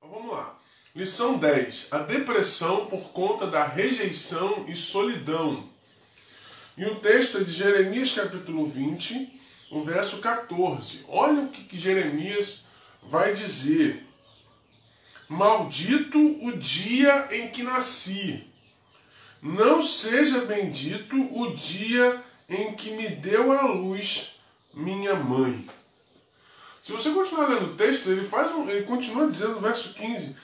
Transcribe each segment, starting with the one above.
Vamos lá. Lição 10. A depressão por conta da rejeição e solidão. E o texto é de Jeremias capítulo 20, o verso 14. Olha o que Jeremias vai dizer. Maldito o dia em que nasci. Não seja bendito o dia em que me deu à luz minha mãe. Se você continuar lendo o texto, ele continua dizendo no verso 15: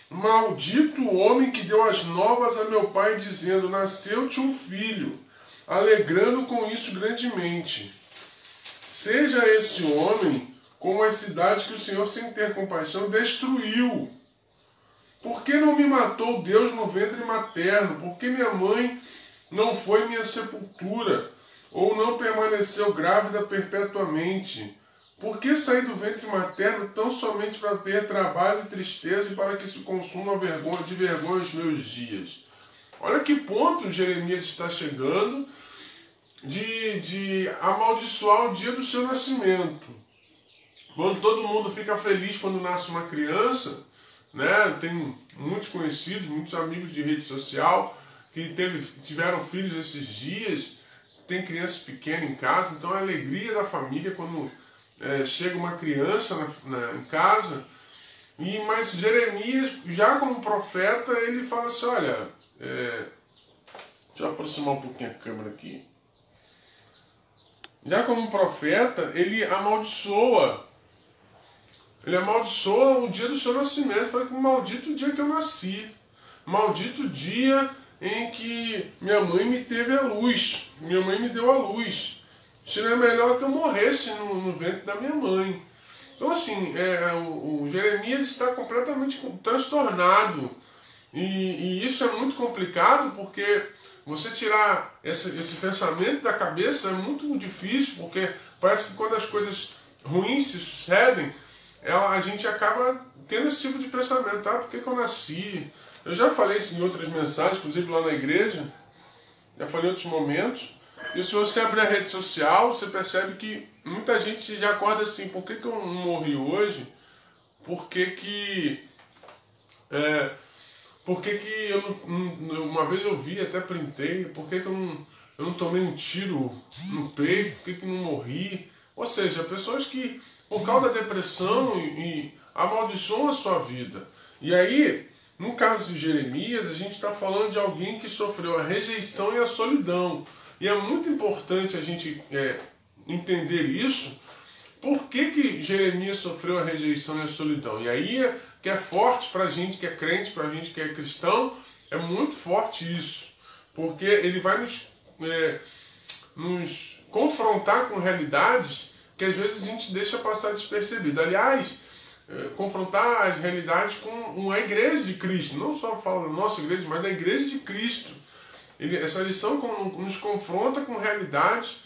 Maldito o homem que deu as novas a meu pai, dizendo: Nasceu-te um filho, alegrando com isso grandemente. Seja esse homem como as cidades que o Senhor, sem ter compaixão, destruiu. Por que não me matou Deus no ventre materno? Por que minha mãe não foi minha sepultura? Ou não permaneceu grávida perpetuamente? Por que saí do ventre materno tão somente para ter trabalho e tristeza e para que se consuma de vergonha os meus dias? Olha que ponto Jeremias está chegando de amaldiçoar o dia do seu nascimento. Quando todo mundo fica feliz quando nasce uma criança, né? Tem muitos conhecidos, muitos amigos de rede social que tiveram filhos esses dias, tem crianças pequenas em casa, então a alegria da família quando chega uma criança em casa. Mas Jeremias, já como profeta, ele fala assim, olha, deixa eu aproximar um pouquinho a câmera aqui. Já como profeta, ele amaldiçoa o dia do seu nascimento. Fala que maldito o dia que eu nasci. Maldito o dia em que minha mãe me teve a luz. Minha mãe me deu a luz. Seria melhor que eu morresse no ventre da minha mãe. Então assim, o Jeremias está completamente transtornado. E isso é muito complicado porque você tirar esse pensamento da cabeça é muito difícil, porque parece que quando as coisas ruins se sucedem, a gente acaba tendo esse tipo de pensamento, tá? Por que eu nasci? Eu já falei isso em outras mensagens, inclusive lá na igreja, já falei em outros momentos. E se você abrir a rede social, você percebe que muita gente já acorda assim, por que eu não morri hoje? Por que eu não, uma vez eu vi, até printei, por que eu não tomei um tiro no peito? Por que não morri? Ou seja, pessoas que, por causa da depressão, e amaldiçoam a sua vida. E aí, no caso de Jeremias, a gente está falando de alguém que sofreu a rejeição e a solidão. E é muito importante a gente entender isso. Por que Jeremias sofreu a rejeição e a solidão? E aí que é forte para a gente que é crente, para a gente que é cristão, é muito forte isso. Porque ele vai nos confrontar com realidades que às vezes a gente deixa passar despercebido. Aliás, confrontar as realidades com uma igreja de Cristo. Não só fala da nossa igreja, mas da igreja de Cristo. Essa lição nos confronta com realidades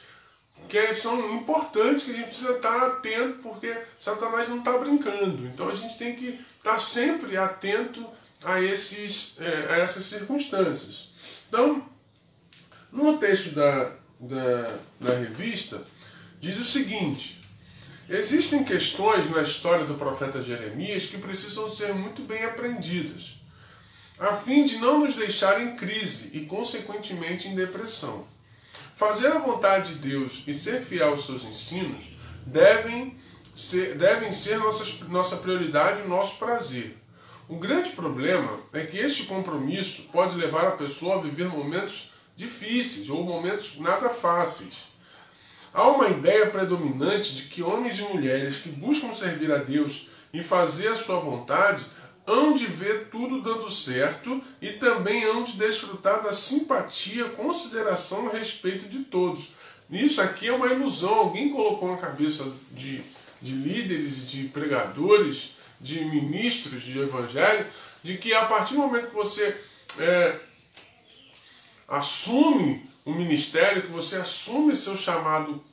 que são importantes, que a gente precisa estar atento, porque Satanás não está brincando. Então a gente tem que estar sempre atento a essas circunstâncias. Então, no texto da revista, diz o seguinte: existem questões na história do profeta Jeremias que precisam ser muito bem aprendidas, a fim de não nos deixar em crise e, consequentemente, em depressão. Fazer a vontade de Deus e ser fiel aos seus ensinos devem ser nossa prioridade e o nosso prazer. O grande problema é que este compromisso pode levar a pessoa a viver momentos difíceis ou momentos nada fáceis. Há uma ideia predominante de que homens e mulheres que buscam servir a Deus e fazer a sua vontade hão de ver tudo dando certo e também hão de desfrutar da simpatia, consideração e respeito de todos. Isso aqui é uma ilusão. Alguém colocou na cabeça de líderes, de pregadores, de ministros de evangelho, de que a partir do momento que você assume o ministério, que você assume seu chamado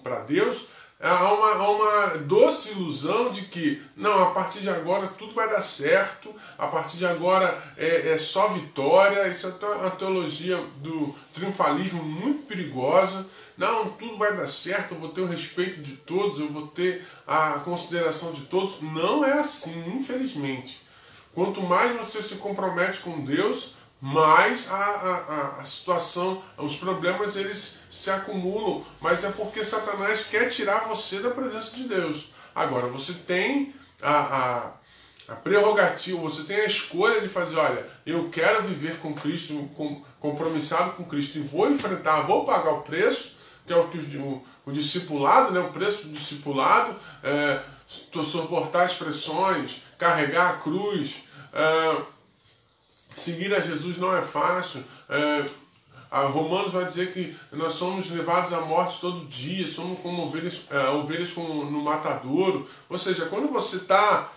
para Deus, há uma doce ilusão de que, não, a partir de agora tudo vai dar certo, a partir de agora é só vitória. Isso é uma teologia do triunfalismo muito perigosa. Não, tudo vai dar certo, eu vou ter o respeito de todos, eu vou ter a consideração de todos. Não é assim, infelizmente. Quanto mais você se compromete com Deus, mais a situação, os problemas eles se acumulam, mas é porque Satanás quer tirar você da presença de Deus. Agora, você tem a prerrogativa, você tem a escolha de fazer, olha, eu quero viver com Cristo, compromissado com Cristo, e vou enfrentar, vou pagar o preço, que é o discipulado, né, o preço do discipulado, suportar as pressões, carregar a cruz, seguir a Jesus não é fácil. Romanos vai dizer que nós somos levados à morte todo dia, somos como ovelhas no matadouro. Ou seja, quando você está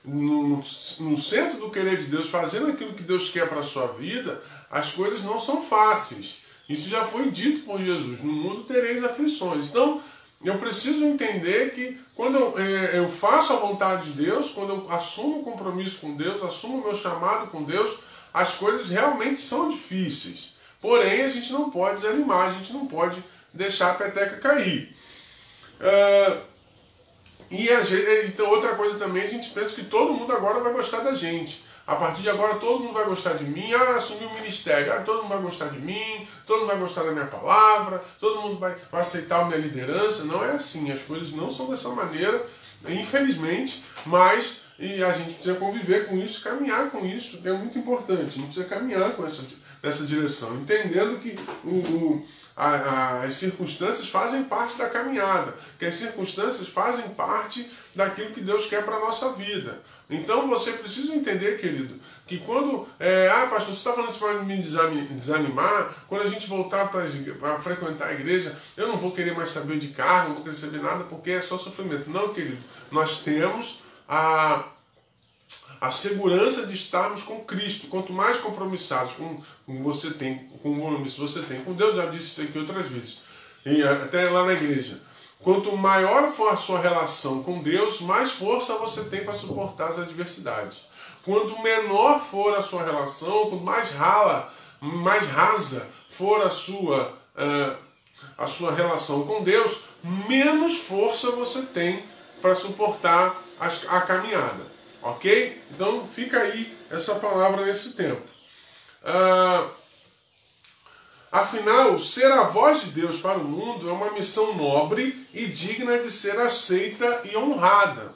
no centro do querer de Deus, fazendo aquilo que Deus quer para a sua vida, as coisas não são fáceis. Isso já foi dito por Jesus: no mundo tereis aflições. Então, eu preciso entender que quando eu faço a vontade de Deus, quando eu assumo o compromisso com Deus, assumo o meu chamado com Deus, as coisas realmente são difíceis. Porém, a gente não pode desanimar, a gente não pode deixar a peteca cair. Então, outra coisa também, a gente pensa que todo mundo agora vai gostar da gente. A partir de agora todo mundo vai gostar de mim. Assumi o ministério. Todo mundo vai gostar de mim. Todo mundo vai gostar da minha palavra. Todo mundo vai aceitar a minha liderança. Não é assim. As coisas não são dessa maneira, infelizmente. Mas a gente precisa conviver com isso, caminhar com isso. É muito importante. A gente precisa caminhar com nessa direção. Entendendo que as circunstâncias fazem parte da caminhada. Que as circunstâncias fazem parte daquilo que Deus quer para a nossa vida. Então você precisa entender, querido, que quando... pastor, você está falando isso para me desanimar? Quando a gente voltar para frequentar a igreja, eu não vou querer mais saber de carro, não vou querer saber nada, porque é só sofrimento. Não, querido. Nós temos a segurança de estarmos com Cristo. Quanto mais compromissados com você tem, com o compromisso você tem com Deus, já disse isso aqui outras vezes, e até lá na igreja. Quanto maior for a sua relação com Deus, mais força você tem para suportar as adversidades. Quanto menor for a sua relação, quanto mais rasa for a sua relação com Deus, menos força você tem para suportar a caminhada. Ok? Então fica aí essa palavra nesse tempo. Afinal, ser a voz de Deus para o mundo é uma missão nobre e digna de ser aceita e honrada.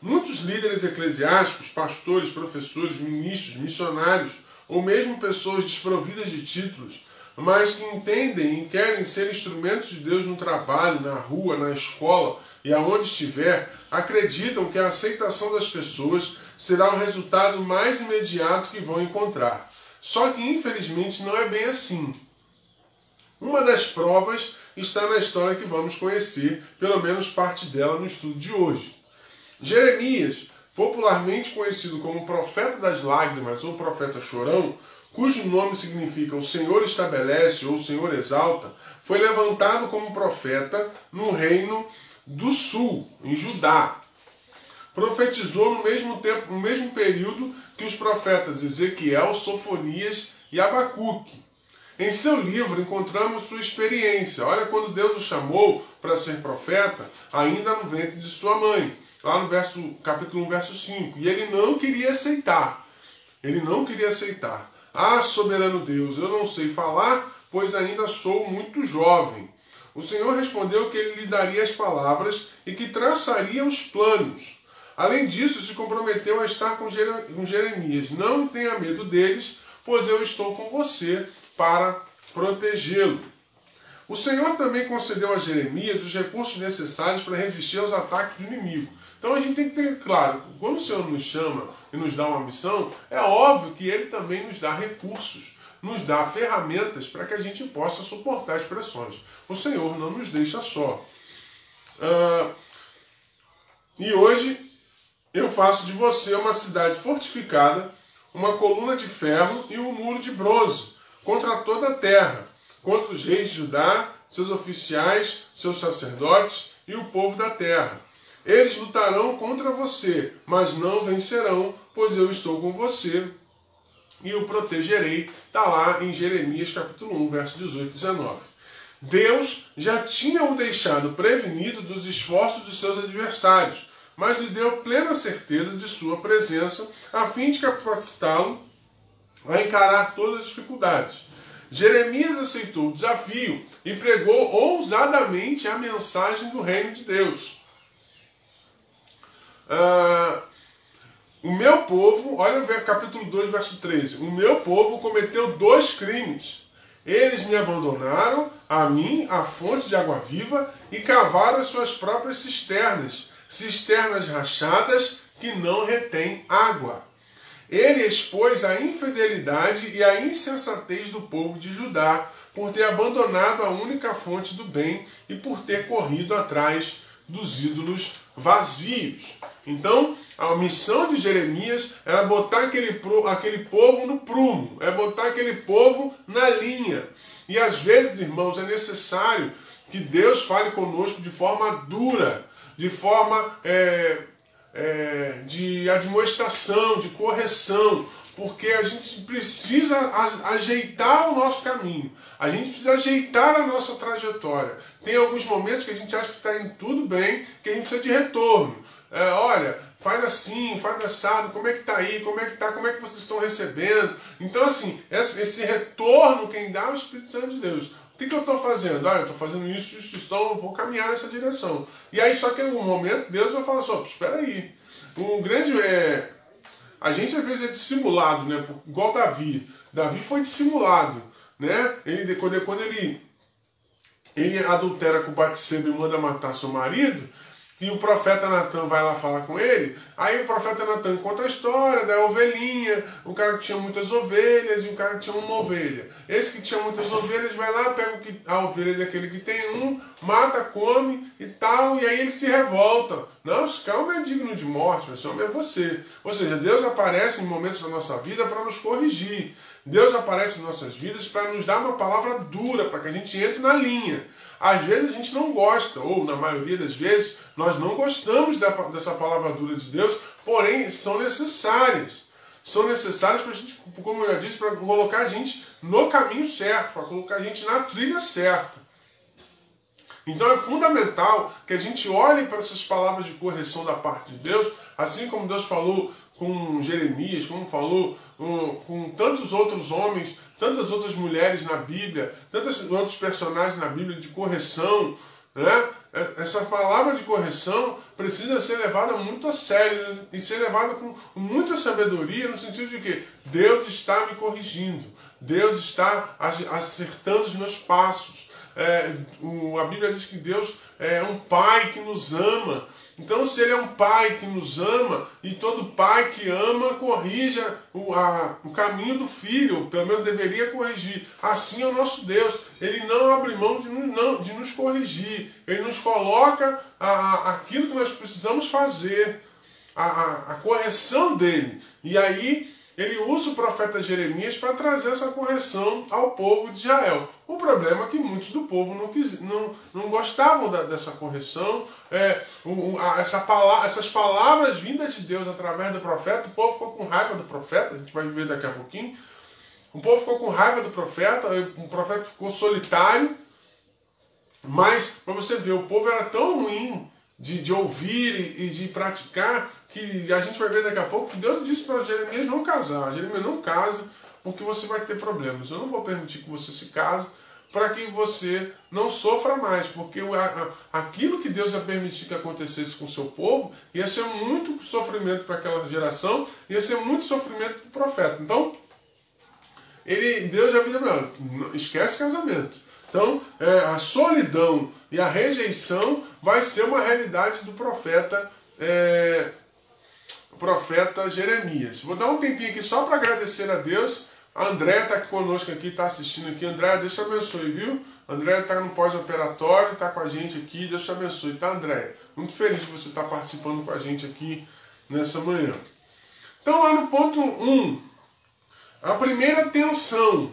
Muitos líderes eclesiásticos, pastores, professores, ministros, missionários, ou mesmo pessoas desprovidas de títulos, mas que entendem e querem ser instrumentos de Deus no trabalho, na rua, na escola e aonde estiver, acreditam que a aceitação das pessoas será o resultado mais imediato que vão encontrar. Só que, infelizmente, não é bem assim. Uma das provas está na história que vamos conhecer, pelo menos parte dela no estudo de hoje. Jeremias, popularmente conhecido como profeta das lágrimas ou profeta chorão, cujo nome significa o Senhor estabelece ou o Senhor exalta, foi levantado como profeta no reino do sul, em Judá. Profetizou no mesmo período que os profetas Ezequiel, Sofonias e Abacuque. Em seu livro encontramos sua experiência. Olha quando Deus o chamou para ser profeta, ainda no ventre de sua mãe. Lá no capítulo 1, verso 5. E ele não queria aceitar. Ele não queria aceitar. Ah, soberano Deus, eu não sei falar, pois ainda sou muito jovem. O Senhor respondeu que ele lhe daria as palavras e que traçaria os planos. Além disso, se comprometeu a estar com Jeremias. Não tenha medo deles, pois eu estou com você para protegê-lo. O Senhor também concedeu a Jeremias os recursos necessários para resistir aos ataques do inimigo. Então a gente tem que ter claro, quando o Senhor nos chama e nos dá uma missão, é óbvio que Ele também nos dá recursos, nos dá ferramentas para que a gente possa suportar as pressões. O Senhor não nos deixa só. E hoje eu faço de você uma cidade fortificada, uma coluna de ferro e um muro de bronze contra toda a terra, contra os reis de Judá, seus oficiais, seus sacerdotes e o povo da terra. Eles lutarão contra você, mas não vencerão, pois eu estou com você e o protegerei. Está lá em Jeremias capítulo 1, verso 18 e 19. Deus já tinha o deixado prevenido dos esforços de seus adversários, mas lhe deu plena certeza de sua presença, a fim de capacitá-lo a encarar todas as dificuldades. Jeremias aceitou o desafio e pregou ousadamente a mensagem do reino de Deus. O meu povo, olha o capítulo 2, verso 13. O meu povo cometeu 2 crimes. Eles me abandonaram, a mim, a fonte de água viva, e cavaram as suas próprias cisternas rachadas que não retêm água. Ele expôs a infidelidade e a insensatez do povo de Judá, por ter abandonado a única fonte do bem e por ter corrido atrás dos ídolos vazios. Então, a missão de Jeremias era botar aquele povo no prumo, é botar aquele povo na linha. E às vezes, irmãos, é necessário que Deus fale conosco de forma dura, de forma de admoestação, de correção, porque a gente precisa ajeitar o nosso caminho, a gente precisa ajeitar a nossa trajetória. Tem alguns momentos que a gente acha que está indo tudo bem, que a gente precisa de retorno. Olha, faz assim, faz assado, como é que está aí, como é que vocês estão recebendo? Então assim, esse retorno quem dá é o Espírito Santo de Deus. O que eu estou fazendo? Eu estou fazendo isso, então eu vou caminhar nessa direção. E aí só que em algum momento Deus vai falar assim, espera aí. A gente às vezes é dissimulado, né? Igual Davi. Davi foi dissimulado, né? Quando ele adultera com Batseba e manda matar seu marido, e o profeta Natan vai lá falar com ele, aí o profeta Natan conta a história da ovelhinha, o cara que tinha muitas ovelhas e o cara que tinha uma ovelha. Esse que tinha muitas ovelhas vai lá, pega a ovelha daquele que tem mata, come e tal, e aí ele se revolta. Não, esse cara não é digno de morte, esse homem é você. Ou seja, Deus aparece em momentos da nossa vida para nos corrigir. Deus aparece em nossas vidas para nos dar uma palavra dura, para que a gente entre na linha. Às vezes a gente não gosta, ou na maioria das vezes, nós não gostamos dessa palavra dura de Deus, porém são necessárias. São necessárias para a gente, como eu já disse, para colocar a gente no caminho certo, para colocar a gente na trilha certa. Então é fundamental que a gente olhe para essas palavras de correção da parte de Deus, assim como Deus falou com Jeremias, como falou com tantos outros homens, tantas outras mulheres na Bíblia, tantos outros personagens na Bíblia de correção, né? Essa palavra de correção precisa ser levada muito a sério e ser levada com muita sabedoria, no sentido de que Deus está me corrigindo, Deus está acertando os meus passos. A Bíblia diz que Deus é um Pai que nos ama. Então, se Ele é um Pai que nos ama, e todo pai que ama corrija o caminho do filho, ou pelo menos deveria corrigir. Assim é o nosso Deus. Ele não abre mão de nos corrigir. Ele nos coloca aquilo que nós precisamos fazer, a correção dele. E aí ele usa o profeta Jeremias para trazer essa correção ao povo de Israel. O problema é que muitos do povo não gostavam dessa correção. Essas palavras vindas de Deus através do profeta, o povo ficou com raiva do profeta, a gente vai ver daqui a pouquinho. O povo ficou com raiva do profeta, o profeta ficou solitário. Mas, para você ver, o povo era tão ruim de ouvir e de praticar, que a gente vai ver daqui a pouco que Deus disse para Jeremias não casar. Jeremias, não casa, porque você vai ter problemas. Eu não vou permitir que você se case, para que você não sofra mais, porque aquilo que Deus ia permitir que acontecesse com o seu povo ia ser muito sofrimento para aquela geração, ia ser muito sofrimento para o profeta. Então, Deus já avisou, não, esquece casamento. Então, a solidão e a rejeição vai ser uma realidade do profeta Jeremias. Vou dar um tempinho aqui só para agradecer a Deus. A Andréia está conosco aqui, está assistindo aqui. Andréia, Deus te abençoe, viu? A Andréia está no pós-operatório, está com a gente aqui. Deus te abençoe, tá, Andréia? Muito feliz de você estar participando com a gente aqui nessa manhã. Então, lá no ponto 1, a primeira tensão.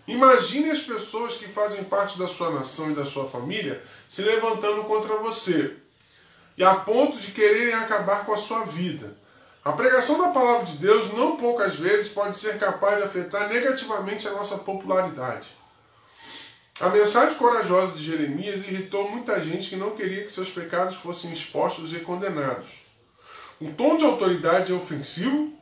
Imagine as pessoas que fazem parte da sua nação e da sua família se levantando contra você, e a ponto de quererem acabar com a sua vida. A pregação da palavra de Deus, não poucas vezes, pode ser capaz de afetar negativamente a nossa popularidade. A mensagem corajosa de Jeremias irritou muita gente que não queria que seus pecados fossem expostos e condenados. O tom de autoridade é ofensivo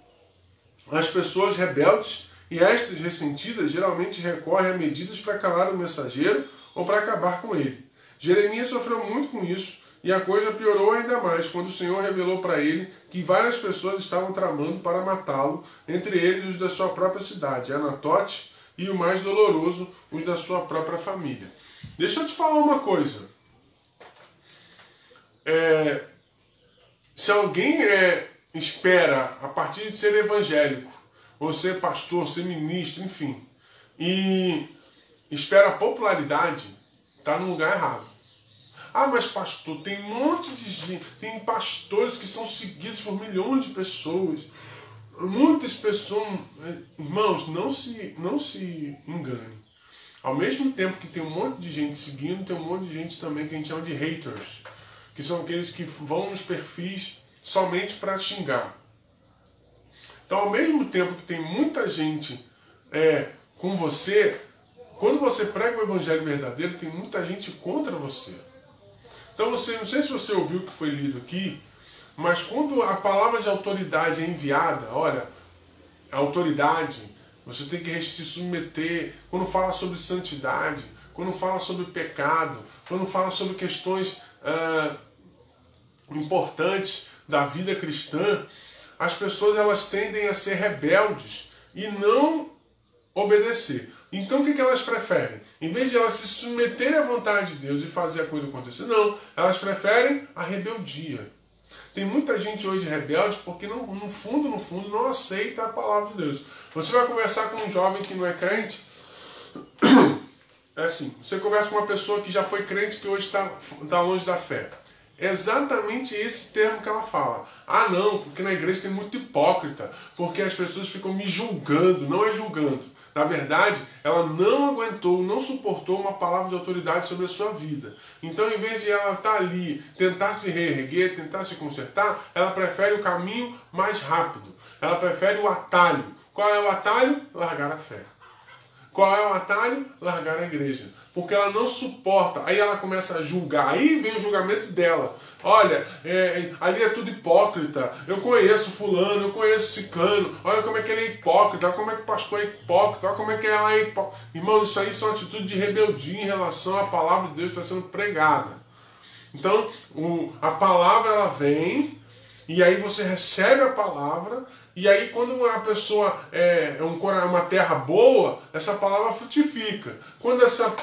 às pessoas rebeldes e estas ressentidas geralmente recorrem a medidas para calar o mensageiro ou para acabar com ele. Jeremias sofreu muito com isso e a coisa piorou ainda mais quando o Senhor revelou para ele que várias pessoas estavam tramando para matá-lo, entre eles os da sua própria cidade, Anatote, e o mais doloroso, os da sua própria família. Deixa eu te falar uma coisa. Se alguém espera, a partir de ser evangélico, ou ser pastor, ser ministro, enfim, e espera popularidade, está no lugar errado. Ah, mas pastor, tem um monte de gente, tem pastores que são seguidos por milhões de pessoas. Muitas pessoas, irmãos, não se engane. Ao mesmo tempo que tem um monte de gente seguindo, tem um monte de gente também que a gente chama de haters, que são aqueles que vão nos perfis somente para xingar. Então, ao mesmo tempo que tem muita gente com você, quando você prega o evangelho verdadeiro, tem muita gente contra você. Então, não sei se você ouviu o que foi lido aqui, mas quando a palavra de autoridade é enviada, olha, a autoridade, você tem que se submeter. Quando fala sobre santidade, quando fala sobre pecado, quando fala sobre questões importantes da vida cristã, as pessoas elas tendem a ser rebeldes e não obedecer. Então o que elas preferem? Em vez de elas se submeterem à vontade de Deus e fazer a coisa acontecer, não, elas preferem a rebeldia. Tem muita gente hoje rebelde porque no fundo, não aceita a palavra de Deus. Você vai conversar com um jovem que não é crente, é assim, você conversa com uma pessoa que já foi crente que hoje está longe da fé. É exatamente esse termo que ela fala. Ah não, porque na igreja tem muito hipócrita, porque as pessoas ficam me julgando, não é julgando. Na verdade, ela não aguentou, não suportou uma palavra de autoridade sobre a sua vida. Então, em vez de ela estar ali, tentar se reerguer, tentar se consertar, ela prefere o caminho mais rápido. Ela prefere o atalho. Qual é o atalho? Largar a fé. Qual é o atalho? Largar a igreja. Porque ela não suporta. Aí ela começa a julgar. Aí vem o julgamento dela. Olha, ali é tudo hipócrita. Eu conheço fulano, eu conheço ciclano. Olha como é que ele é hipócrita. Olha como é que o pastor é hipócrita. Olha como é que ela é hipócrita. Irmão, isso aí são atitudes de rebeldia em relação à palavra de Deus que está sendo pregada. Então, a palavra ela vem, e aí você recebe a palavra, e aí quando a pessoa é uma terra boa, essa palavra frutifica. Quando essa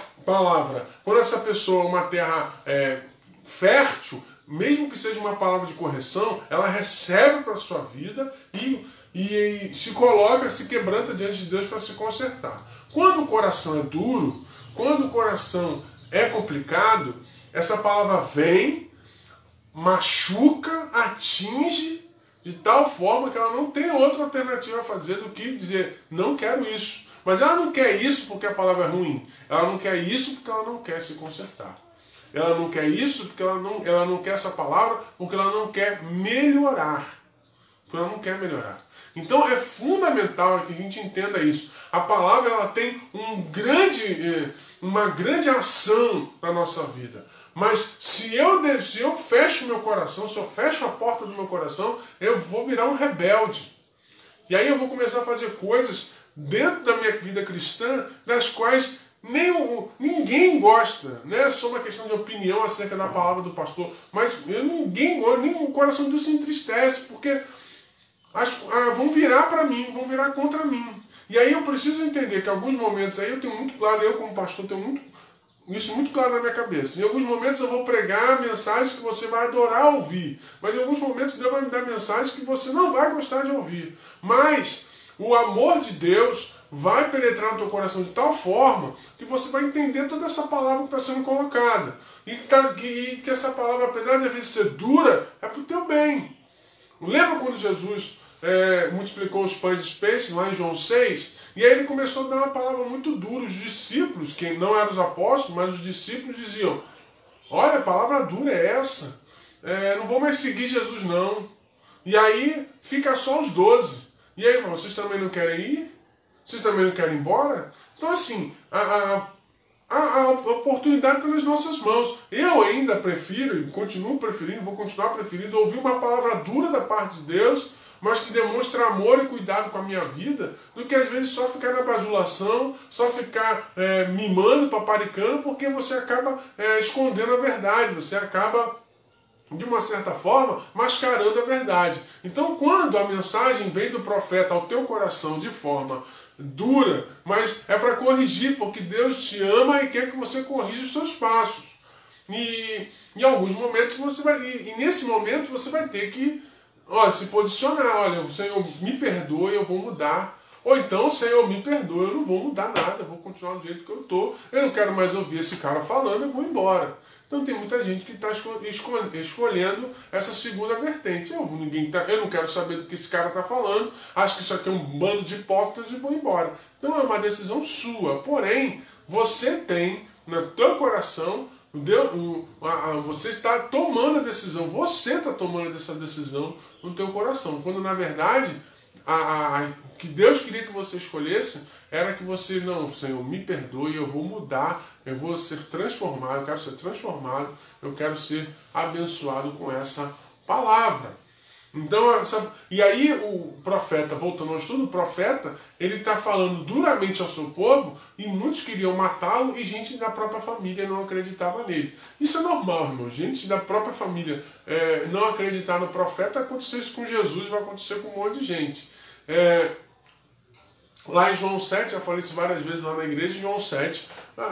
pessoa é uma terra fértil, mesmo que seja uma palavra de correção, ela recebe para a sua vida e se coloca, se quebranta diante de Deus para se consertar. Quando o coração é duro, quando o coração é complicado, essa palavra vem, machuca, atinge, de tal forma que ela não tem outra alternativa a fazer do que dizer, não quero isso. Mas ela não quer isso porque a palavra é ruim. Ela não quer isso porque ela não quer se consertar. Ela não quer isso porque ela não quer essa palavra porque ela não quer melhorar. Porque ela não quer melhorar. Então é fundamental que a gente entenda isso. A palavra ela tem uma grande ação na nossa vida. Mas se eu fecho meu coração, se eu fecho a porta do meu coração, eu vou virar um rebelde. E aí eu vou começar a fazer coisas dentro da minha vida cristã das quais ninguém gosta, né? É só uma questão de opinião acerca da palavra do pastor, mas ninguém gosta, nem o coração de Deus se entristece, porque vão virar para mim, vão virar contra mim. E aí eu preciso entender que em alguns momentos, aí eu tenho muito claro, eu como pastor tenho isso muito claro na minha cabeça. Em alguns momentos eu vou pregar mensagens que você vai adorar ouvir, mas em alguns momentos Deus vai me dar mensagens que você não vai gostar de ouvir. Mas o amor de Deus vai penetrar no teu coração de tal forma que você vai entender toda essa palavra que está sendo colocada. E que essa palavra, apesar de às vezes ser dura, é para o teu bem. Lembra quando Jesus multiplicou os pães e peixes lá em João 6? E aí ele começou a dar uma palavra muito dura. Os discípulos, que não eram os apóstolos, mas os discípulos diziam, olha, a palavra dura é essa. Não vou mais seguir Jesus não. E aí fica só os 12. E aí ele falou, vocês também não querem ir? Vocês também não querem ir embora? Então assim, a oportunidade está nas nossas mãos. Eu ainda prefiro, continuo preferindo, vou continuar preferindo ouvir uma palavra dura da parte de Deus, mas que demonstra amor e cuidado com a minha vida, do que às vezes só ficar na bajulação, só ficar mimando, paparicando, porque você acaba escondendo a verdade, você acaba, de uma certa forma, mascarando a verdade. Então, quando a mensagem vem do profeta ao teu coração de forma dura, mas é para corrigir, porque Deus te ama e quer que você corrija os seus passos. E em alguns momentos você vai, e nesse momento você vai ter que se posicionar. Olha, o Senhor me perdoe, eu vou mudar. Ou então, Senhor, me perdoe, eu não vou mudar nada, eu vou continuar do jeito que eu estou. Eu não quero mais ouvir esse cara falando, eu vou embora. Então tem muita gente que está escolhendo essa segunda vertente. Eu não quero saber do que esse cara está falando, acho que isso aqui é um bando de hipócritas e vou embora. Então é uma decisão sua. Porém, você tem no teu coração, você está tomando a decisão, você está tomando essa decisão no teu coração. Quando na verdade, o que Deus queria que você escolhesse era que você, não, Senhor, me perdoe, eu vou mudar, eu vou ser transformado, eu quero ser transformado, eu quero ser abençoado com essa palavra. Então, e aí o profeta, voltando ao estudo, o profeta, ele está falando duramente ao seu povo, e muitos queriam matá-lo, e gente da própria família não acreditava nele. Isso é normal, irmão. Gente da própria família não acreditar no profeta, aconteceu isso com Jesus, vai acontecer com um monte de gente. Lá em João 7, já falei isso várias vezes lá na igreja, em João 7,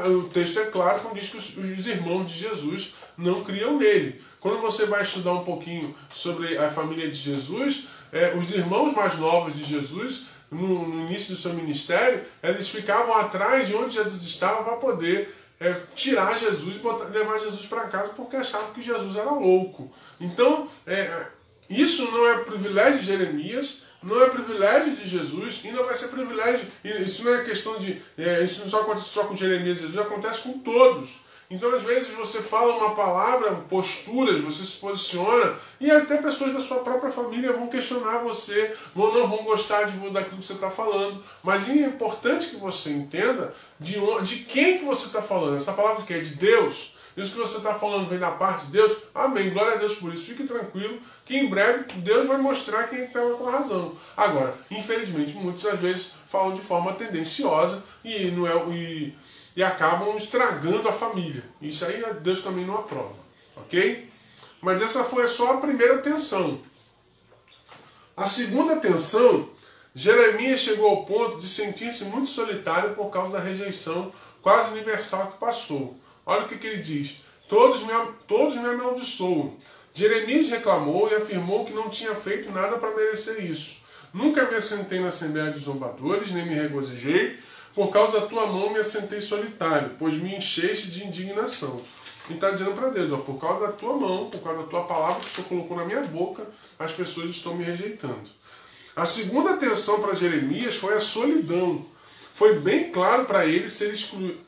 o texto é claro quando diz que os irmãos de Jesus não criam nele. Quando você vai estudar um pouquinho sobre a família de Jesus, os irmãos mais novos de Jesus, no início do seu ministério, eles ficavam atrás de onde Jesus estava para poder tirar Jesus e levar Jesus para casa, porque achavam que Jesus era louco. Então, isso não é privilégio de Jeremias, não é privilégio de Jesus, e não vai ser privilégio. Isso não é questão de. Isso não só acontece só com Jeremias e Jesus, acontece com todos. Então, às vezes, você fala uma palavra, posturas, você se posiciona, e até pessoas da sua própria família vão questionar você, não vão gostar daquilo que você está falando. Mas é importante que você entenda de quem que você está falando. Essa palavra que é de Deus. Isso que você está falando vem da parte de Deus? Amém, glória a Deus por isso. Fique tranquilo que em breve Deus vai mostrar quem estava com a razão. Agora, infelizmente, muitas às vezes falam de forma tendenciosa e acabam estragando a família. Isso aí Deus também não aprova, ok? Mas essa foi só a primeira tensão. A segunda tensão, Jeremias chegou ao ponto de sentir-se muito solitário por causa da rejeição quase universal que passou. Olha o que ele diz. Todos me amaldiçoam. Jeremias reclamou e afirmou que não tinha feito nada para merecer isso. Nunca me assentei na assembleia dos zombadores, nem me regozijei. Por causa da tua mão me assentei solitário, pois me encheste de indignação. E está dizendo para Deus, por causa da tua mão, por causa da tua palavra que o Senhor colocou na minha boca, as pessoas estão me rejeitando. A segunda tensão para Jeremias foi a solidão. Foi bem claro para ele ser excluído.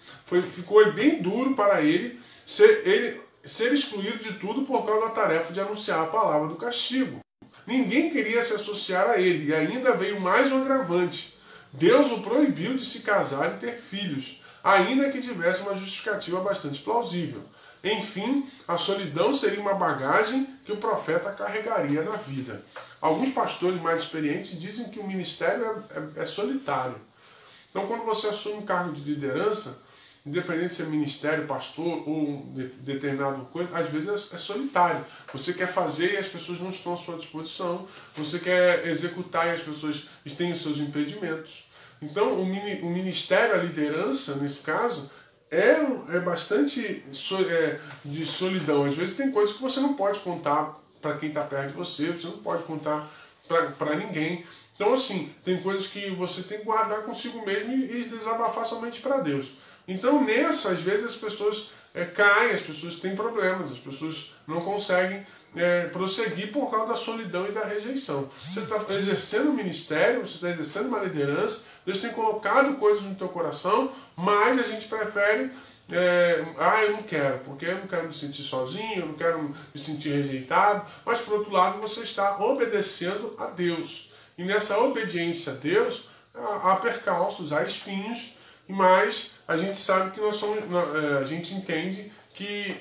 Ficou bem duro para ele ser excluído de tudo por causa da tarefa de anunciar a palavra do castigo. Ninguém queria se associar a ele, e ainda veio mais um agravante. Deus o proibiu de se casar e ter filhos, ainda que tivesse uma justificativa bastante plausível. Enfim, a solidão seria uma bagagem que o profeta carregaria na vida. Alguns pastores mais experientes dizem que o ministério é solitário. Então, quando você assume um cargo de liderança, independente se é ministério, pastor ou determinado coisa, às vezes é solitário. Você quer fazer e as pessoas não estão à sua disposição. Você quer executar e as pessoas têm os seus impedimentos. Então, o ministério, a liderança, nesse caso, é bastante de solidão. Às vezes tem coisas que você não pode contar para quem está perto de você, você não pode contar para ninguém. Então, assim, tem coisas que você tem que guardar consigo mesmo e desabafar somente para Deus. Então, às vezes as pessoas caem, as pessoas têm problemas, as pessoas não conseguem prosseguir por causa da solidão e da rejeição. Você está exercendo um ministério, você está exercendo uma liderança, Deus tem colocado coisas no teu coração, mas a gente prefere, eu não quero, porque eu não quero me sentir sozinho, eu não quero me sentir rejeitado, mas por outro lado você está obedecendo a Deus. E nessa obediência a Deus, há percalços, há espinhos, mas a gente sabe que a gente entende que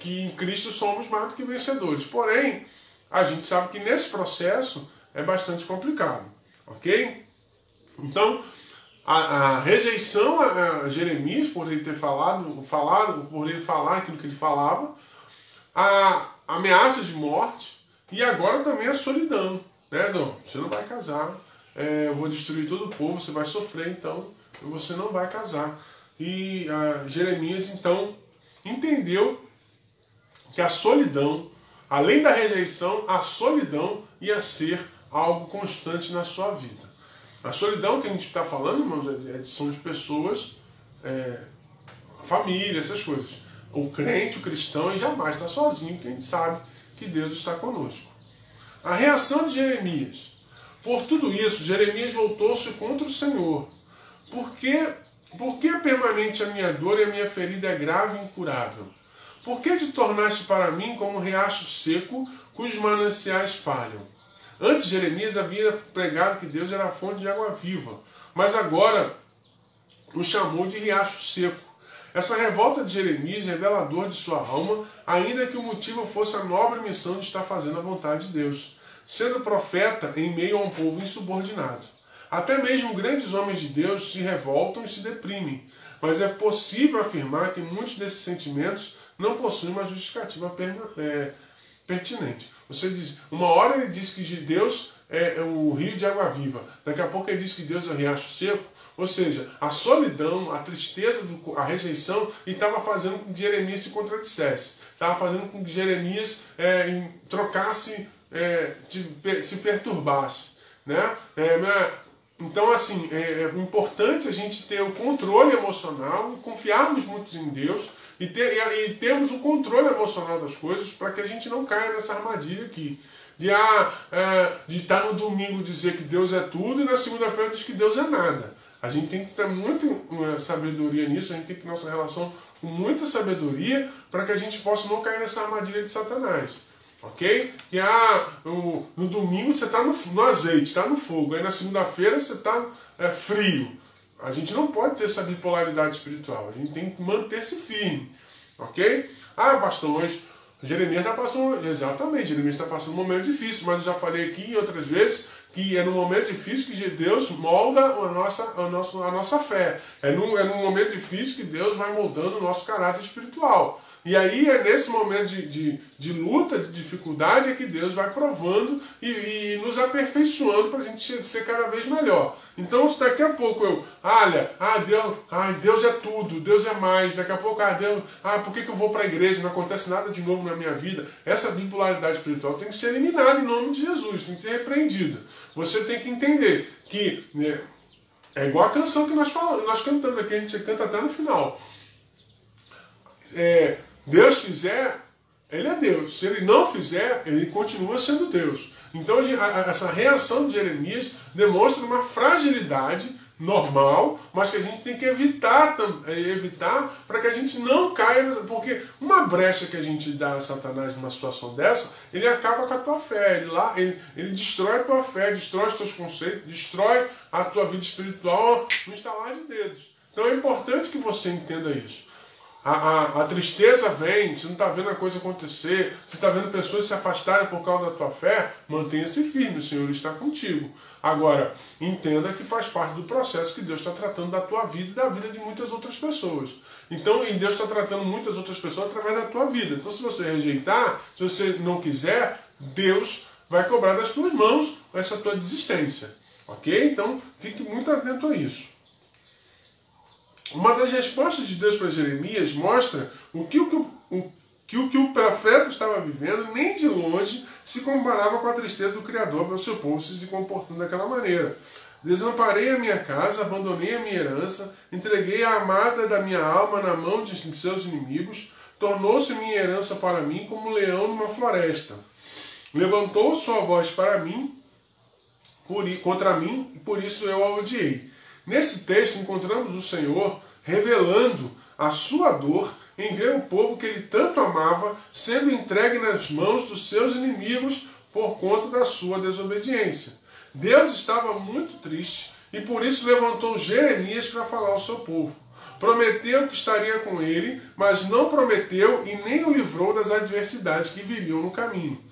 em Cristo somos mais do que vencedores. Porém, a gente sabe que nesse processo é bastante complicado, ok? Então, a rejeição a Jeremias por ele ter por ele falar aquilo que ele falava, a ameaça de morte e agora também a solidão, né? Não, você não vai casar, eu vou destruir todo o povo, você vai sofrer, então você não vai casar. E Jeremias então entendeu que a solidão, além da rejeição, a solidão ia ser algo constante na sua vida. A solidão que a gente está falando, irmãos, são de pessoas, família, essas coisas. O crente, o cristão, ele jamais está sozinho, porque a gente sabe que Deus está conosco. A reação de Jeremias. Por tudo isso, Jeremias voltou-se contra o Senhor. Por que permanente a minha dor e a minha ferida é grave e incurável? Por que te tornaste para mim como um riacho seco, cujos mananciais falham? Antes, Jeremias havia pregado que Deus era a fonte de água viva, mas agora o chamou de riacho seco. Essa revolta de Jeremias, revelador de sua alma, ainda que o motivo fosse a nobre missão de estar fazendo a vontade de Deus, sendo profeta em meio a um povo insubordinado. Até mesmo grandes homens de Deus se revoltam e se deprimem, mas é possível afirmar que muitos desses sentimentos não possuem uma justificativa pertinente. Você diz, uma hora ele diz que Deus é o rio de água viva, daqui a pouco ele diz que Deus é o riacho seco, ou seja, a solidão, a tristeza, a rejeição, estava fazendo com que Jeremias se contradissesse, estava fazendo com que Jeremias trocasse, se perturbasse, né? Então, assim, é importante a gente ter o controle emocional, confiarmos muito em Deus e termos o controle emocional das coisas para que a gente não caia nessa armadilha aqui. De estar no domingo dizer que Deus é tudo e na segunda-feira diz que Deus é nada. A gente tem que ter muita sabedoria nisso, a gente tem que ter nossa relação com muita sabedoria para que a gente possa não cair nessa armadilha de Satanás. Ok? Que no domingo você está no azeite, está no fogo, aí na segunda-feira você está frio. A gente não pode ter essa bipolaridade espiritual, a gente tem que manter-se firme. Ok? Pastor, mas Jeremias está passando. Exatamente, Jeremias está passando um momento difícil, mas eu já falei aqui em outras vezes que é no momento difícil que Deus molda a nossa fé. É no momento difícil que Deus vai moldando o nosso caráter espiritual. E aí é nesse momento de luta, de dificuldade, é que Deus vai provando e nos aperfeiçoando para a gente ser cada vez melhor. Então, se daqui a pouco Deus é tudo, Deus é mais, daqui a pouco, por que eu vou para a igreja, não acontece nada de novo na minha vida? Essa bipolaridade espiritual tem que ser eliminada em nome de Jesus, tem que ser repreendida. Você tem que entender que é igual a canção que nós cantamos aqui, a gente canta até no final. Deus fizer, ele é Deus. Se ele não fizer, ele continua sendo Deus. Então essa reação de Jeremias demonstra uma fragilidade normal, mas que a gente tem que evitar para que a gente não caia, porque uma brecha que a gente dá a Satanás numa situação dessa, ele acaba com a tua fé, ele destrói a tua fé, destrói os teus conceitos, destrói a tua vida espiritual no estalar de dedos. Então é importante que você entenda isso. A tristeza vem, você não está vendo a coisa acontecer, você está vendo pessoas se afastarem por causa da tua fé, mantenha-se firme, o Senhor está contigo. Agora, entenda que faz parte do processo que Deus está tratando da tua vida e da vida de muitas outras pessoas. Então, e Deus está tratando muitas outras pessoas através da tua vida. Então, se você rejeitar, se você não quiser, Deus vai cobrar das tuas mãos essa tua desistência. Ok? Então, fique muito atento a isso. Uma das respostas de Deus para Jeremias mostra que o profeta estava vivendo nem de longe se comparava com a tristeza do Criador para o seu povo se comportando daquela maneira. Desamparei a minha casa, abandonei a minha herança, entreguei a amada da minha alma na mão de seus inimigos, tornou-se minha herança para mim como um leão numa floresta. Levantou sua voz para mim, contra mim, e por isso eu a odiei. Nesse texto encontramos o Senhor revelando a sua dor em ver o povo que ele tanto amava sendo entregue nas mãos dos seus inimigos por conta da sua desobediência. Deus estava muito triste e por isso levantou Jeremias para falar ao seu povo. Prometeu que estaria com ele, mas não prometeu e nem o livrou das adversidades que viriam no caminho.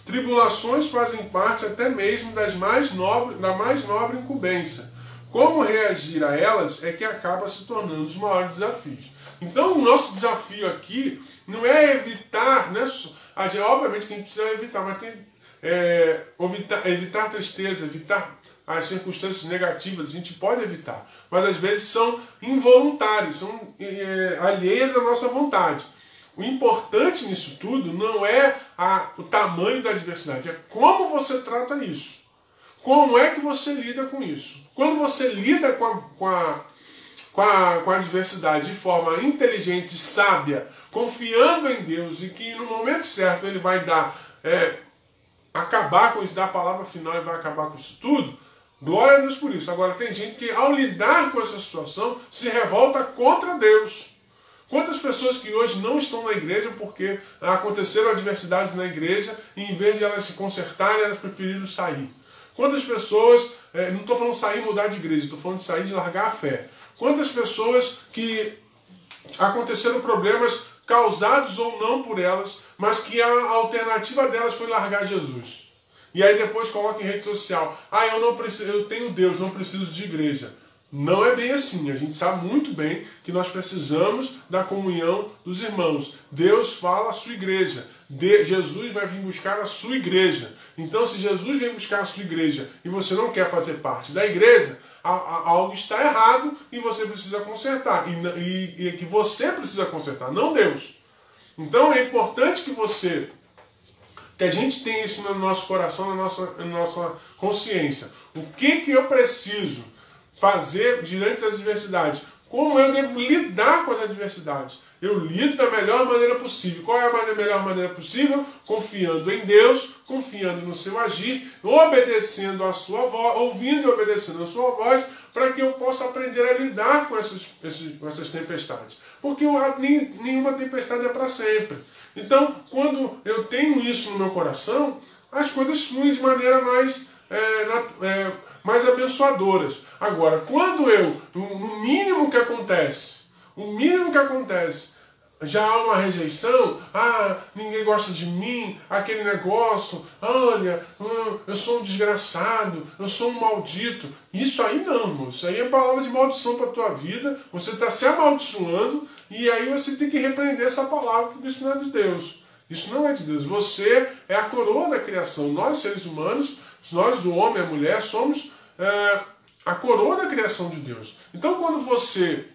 Tribulações fazem parte até mesmo da mais nobre incumbência. Como reagir a elas é que acaba se tornando os maiores desafios. Então, o nosso desafio aqui não é evitar, né? Obviamente que a gente precisa evitar, mas tem evitar tristeza, evitar as circunstâncias negativas, a gente pode evitar, mas às vezes são involuntárias, são alheias à nossa vontade. O importante nisso tudo não é o tamanho da adversidade, é como você trata isso. Como é que você lida com isso? Quando você lida com a adversidade de forma inteligente, sábia, confiando em Deus e que no momento certo Ele vai acabar com isso, dar a palavra final e vai acabar com isso tudo, glória a Deus por isso. Agora, tem gente que ao lidar com essa situação se revolta contra Deus. Quantas pessoas que hoje não estão na igreja porque aconteceram adversidades na igreja e em vez de elas se consertarem, elas preferiram sair. Quantas pessoas, não estou falando sair e mudar de igreja, estou falando de sair e largar a fé. Quantas pessoas que aconteceram problemas causados ou não por elas, mas que a alternativa delas foi largar Jesus. E aí depois coloca em rede social, eu tenho Deus, não preciso de igreja. Não é bem assim, a gente sabe muito bem que nós precisamos da comunhão dos irmãos. Deus fala à sua igreja, Jesus vai vir buscar a sua igreja. Então, se Jesus vem buscar a sua igreja e você não quer fazer parte da igreja, algo está errado e você precisa consertar. E que você precisa consertar, não Deus. Então é importante que a gente tenha isso no nosso coração, na nossa consciência. O que eu preciso fazer diante das adversidades? Como eu devo lidar com as adversidades? Eu lido da melhor maneira possível. Qual é a melhor maneira possível? Confiando em Deus, confiando no seu agir, obedecendo a sua voz, ouvindo e obedecendo a sua voz, para que eu possa aprender a lidar com essas tempestades. Porque nenhuma tempestade é para sempre. Então, quando eu tenho isso no meu coração, as coisas fluem de maneira mais abençoadoras. Agora, quando no mínimo que acontece, já há uma rejeição, ninguém gosta de mim, aquele negócio, olha, eu sou um desgraçado, eu sou um maldito. Isso aí não, irmão, isso aí é palavra de maldição para a tua vida, você está se amaldiçoando e aí você tem que repreender essa palavra, porque isso não é de Deus. Isso não é de Deus. Você é a coroa da criação. Nós, seres humanos, nós, o homem e a mulher, somos a coroa da criação de Deus. Então, quando você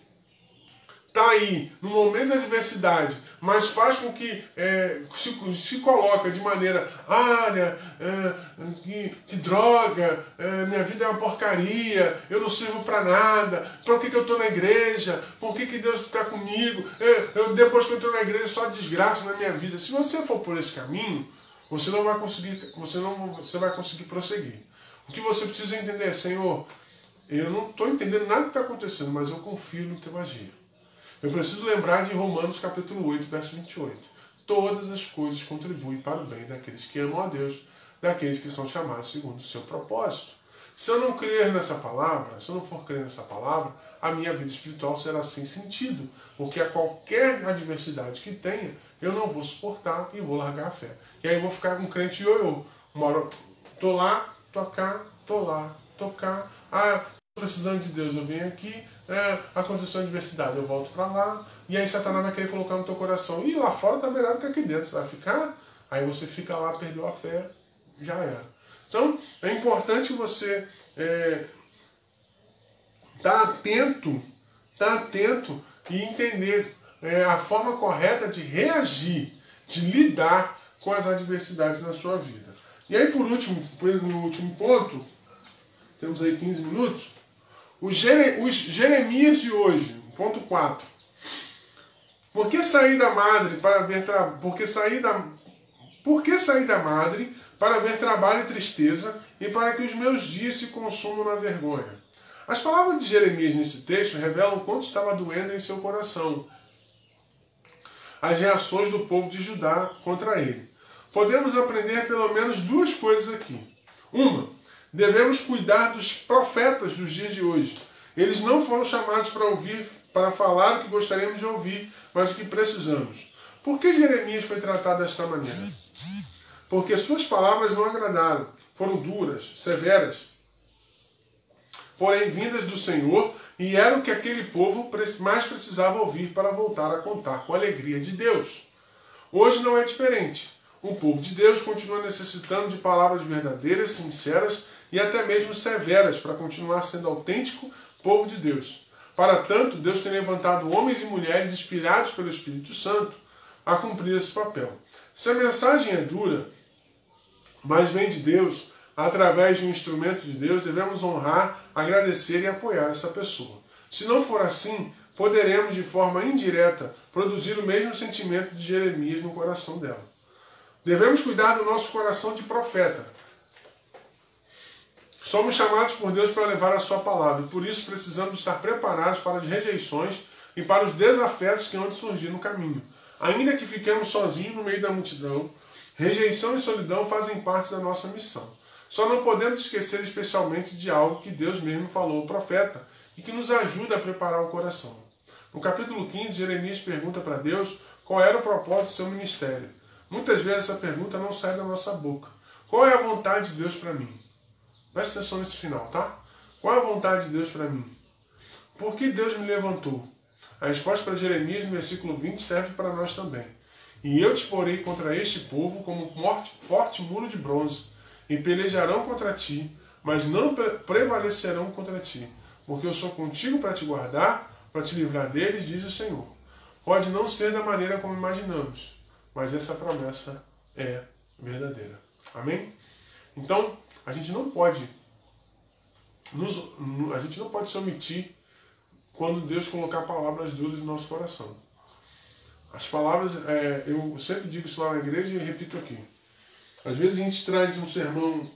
está aí, no momento da adversidade, mas faz com que se coloca de maneira, olha, que droga, minha vida é uma porcaria, eu não sirvo para nada, por que eu estou na igreja, por que Deus está comigo, depois que eu estou na igreja só desgraça na minha vida. Se você for por esse caminho, você não vai conseguir, você vai conseguir prosseguir. O que você precisa entender é, Senhor, eu não estou entendendo nada que está acontecendo, mas eu confio no teu agir. Eu preciso lembrar de Romanos capítulo 8, verso 28. Todas as coisas contribuem para o bem daqueles que amam a Deus, daqueles que são chamados segundo o seu propósito. Se eu não crer nessa palavra, se eu não for crer nessa palavra, a minha vida espiritual será sem sentido, porque a qualquer adversidade que tenha, eu não vou suportar e vou largar a fé. E aí eu vou ficar um crente ioiô. Uma hora tô lá, tô cá, tô lá, tô cá. Precisando de Deus, eu venho aqui, aconteceu a adversidade, eu volto para lá, e aí Satanás vai querer colocar no teu coração, e lá fora tá melhor do que aqui dentro, você vai ficar, aí você fica lá, perdeu a fé, já era. Então, é importante você tá atento e entender a forma correta de reagir, de lidar com as adversidades na sua vida. E aí, por último, no último ponto, temos aí 15 minutos, os Jeremias de hoje, ponto 4. Por que sair da madre para ver trabalho e tristeza e para que os meus dias se consumam na vergonha? As palavras de Jeremias nesse texto revelam quanto estava doendo em seu coração as reações do povo de Judá contra ele. Podemos aprender pelo menos duas coisas aqui. Uma, devemos cuidar dos profetas dos dias de hoje. Eles não foram chamados para falar o que gostaríamos de ouvir, mas o que precisamos. Por que Jeremias foi tratado desta maneira? Porque suas palavras não agradaram, foram duras, severas, porém vindas do Senhor, e era o que aquele povo mais precisava ouvir para voltar a contar com a alegria de Deus. Hoje não é diferente. O povo de Deus continua necessitando de palavras verdadeiras, sinceras e até mesmo severas para continuar sendo autêntico povo de Deus. Para tanto, Deus tem levantado homens e mulheres inspirados pelo Espírito Santo a cumprir esse papel. Se a mensagem é dura, mas vem de Deus, através de um instrumento de Deus, devemos honrar, agradecer e apoiar essa pessoa. Se não for assim, poderemos, de forma indireta, produzir o mesmo sentimento de Jeremias no coração dela. Devemos cuidar do nosso coração de profeta. Somos chamados por Deus para levar a sua palavra, e por isso precisamos estar preparados para as rejeições e para os desafetos que hão de surgir no caminho. Ainda que fiquemos sozinhos no meio da multidão, rejeição e solidão fazem parte da nossa missão. Só não podemos esquecer especialmente de algo que Deus mesmo falou ao profeta e que nos ajuda a preparar o coração. No capítulo 15, Jeremias pergunta para Deus qual era o propósito do seu ministério. Muitas vezes essa pergunta não sai da nossa boca. Qual é a vontade de Deus para mim? Presta atenção nesse final, tá? Qual é a vontade de Deus para mim? Por que Deus me levantou? A resposta para Jeremias no versículo 20 serve para nós também. E eu te porei contra este povo como um forte muro de bronze, e pelejarão contra ti, mas não prevalecerão contra ti, porque eu sou contigo para te guardar, para te livrar deles, diz o Senhor. Pode não ser da maneira como imaginamos, mas essa promessa é verdadeira. Amém? Então, a gente não pode se omitir quando Deus colocar palavras duras no nosso coração. As palavras, eu sempre digo isso lá na igreja e repito aqui. Às vezes a gente traz um sermão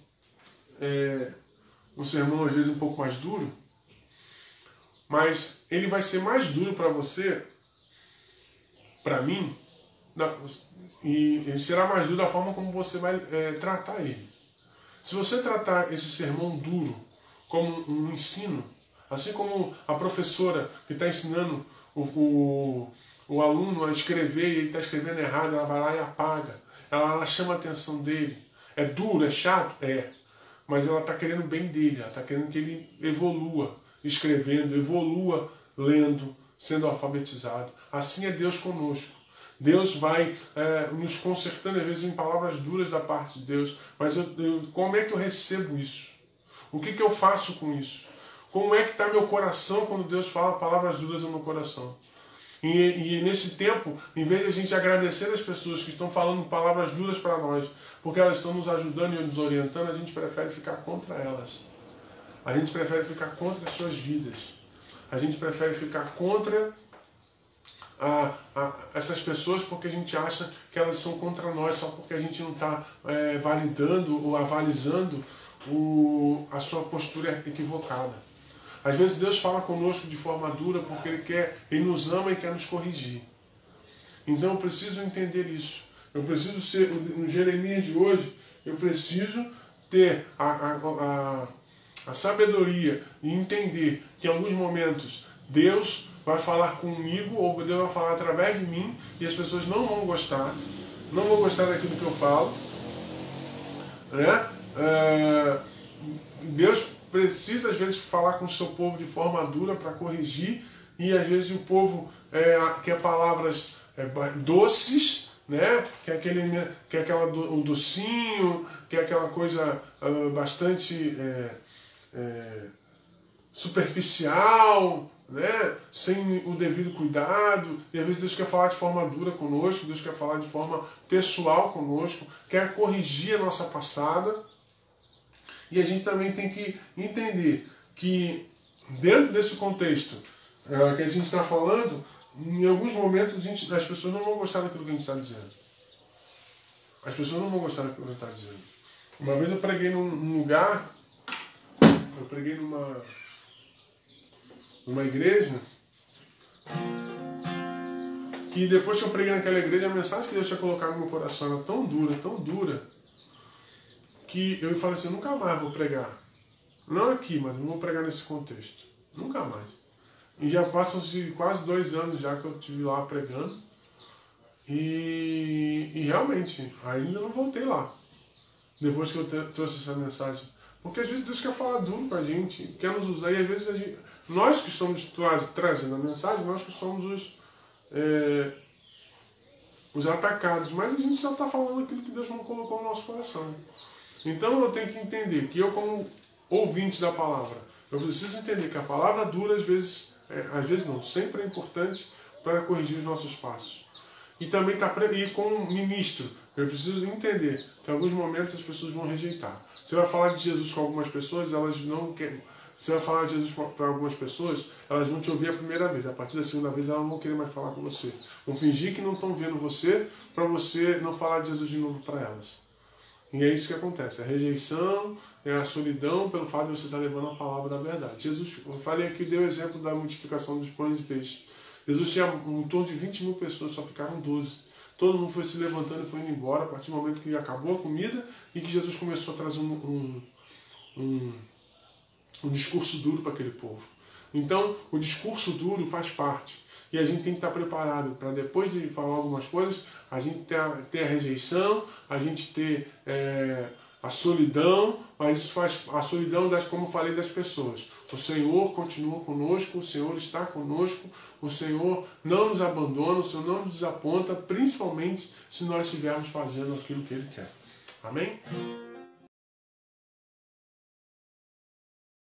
às vezes um pouco mais duro, mas ele vai ser mais duro para você, para mim, e ele será mais duro da forma como você vai tratar ele. Se você tratar esse sermão duro como um ensino, assim como a professora que está ensinando o aluno a escrever e ele está escrevendo errado, ela vai lá e apaga, ela chama a atenção dele. É duro, é chato? É. Mas ela está querendo o bem dele, ela está querendo que ele evolua escrevendo, evolua lendo, sendo alfabetizado. Assim é Deus conosco. Deus vai nos consertando, às vezes, em palavras duras da parte de Deus. Mas como é que eu recebo isso? O que eu faço com isso? Como é que está meu coração quando Deus fala palavras duras no meu coração? E nesse tempo, em vez de a gente agradecer as pessoas que estão falando palavras duras para nós, porque elas estão nos ajudando e nos orientando, a gente prefere ficar contra elas. A gente prefere ficar contra as suas vidas. A gente prefere ficar contra essas pessoas porque a gente acha que elas são contra nós, só porque a gente não está validando ou avalizando a sua postura equivocada. Às vezes Deus fala conosco de forma dura porque Ele nos ama e quer nos corrigir. Então eu preciso entender isso. Eu preciso ser, no Jeremias de hoje, eu preciso ter a sabedoria e entender que em alguns momentos Deus vai falar comigo ou Deus vai falar através de mim e as pessoas não vão gostar daquilo que eu falo, né? Deus precisa às vezes falar com o seu povo de forma dura para corrigir, e às vezes o povo quer palavras doces, né? Quer o docinho, quer aquela coisa bastante superficial, né? Sem o devido cuidado. E às vezes Deus quer falar de forma dura conosco, Deus quer falar de forma pessoal conosco, quer corrigir a nossa passada. E a gente também tem que entender que dentro desse contexto que a gente está falando, em alguns momentos as pessoas não vão gostar daquilo que a gente está dizendo. As pessoas não vão gostar daquilo que a gente está dizendo. Uma vez eu preguei num lugar, eu preguei numa igreja, que depois que eu preguei naquela igreja, a mensagem que Deus tinha colocado no meu coração era tão dura, que eu falei assim, eu nunca mais vou pregar. Não aqui, mas não vou pregar nesse contexto. Nunca mais. E já passam-se quase 2 anos já que eu estive lá pregando. E realmente, ainda não voltei lá. Depois que eu trouxe essa mensagem. Porque às vezes Deus quer falar duro com a gente, quer nos usar. E às vezes nós que estamos trazendo a mensagem, nós que somos os atacados. Mas a gente só está falando aquilo que Deus não colocou no nosso coração. Então eu tenho que entender que eu, como ouvinte da palavra, eu preciso entender que a palavra dura às vezes não, sempre é importante para corrigir os nossos passos. E também como ministro, eu preciso entender que em alguns momentos as pessoas vão rejeitar. Você vai falar de Jesus com algumas pessoas, elas não querem. Você vai falar de Jesus para algumas pessoas, elas vão te ouvir a primeira vez. A partir da segunda vez, elas não vão querer mais falar com você. Vão fingir que não estão vendo você, para você não falar de Jesus de novo para elas. E é isso que acontece. A rejeição, é a solidão pelo fato de você estar levando a palavra da verdade. Jesus, eu falei aqui, deu o exemplo da multiplicação dos pães e peixes. Jesus tinha em torno de 20 mil pessoas, só ficaram 12. Todo mundo foi se levantando e foi indo embora a partir do momento que acabou a comida e que Jesus começou a trazer um discurso duro para aquele povo. Então, o discurso duro faz parte. E a gente tem que estar preparado para depois de falar algumas coisas, a gente ter a rejeição, a gente ter a solidão, mas isso faz a solidão, como eu falei, das pessoas. O Senhor continua conosco, o Senhor está conosco, o Senhor não nos abandona, o Senhor não nos desaponta, principalmente se nós estivermos fazendo aquilo que Ele quer. Amém?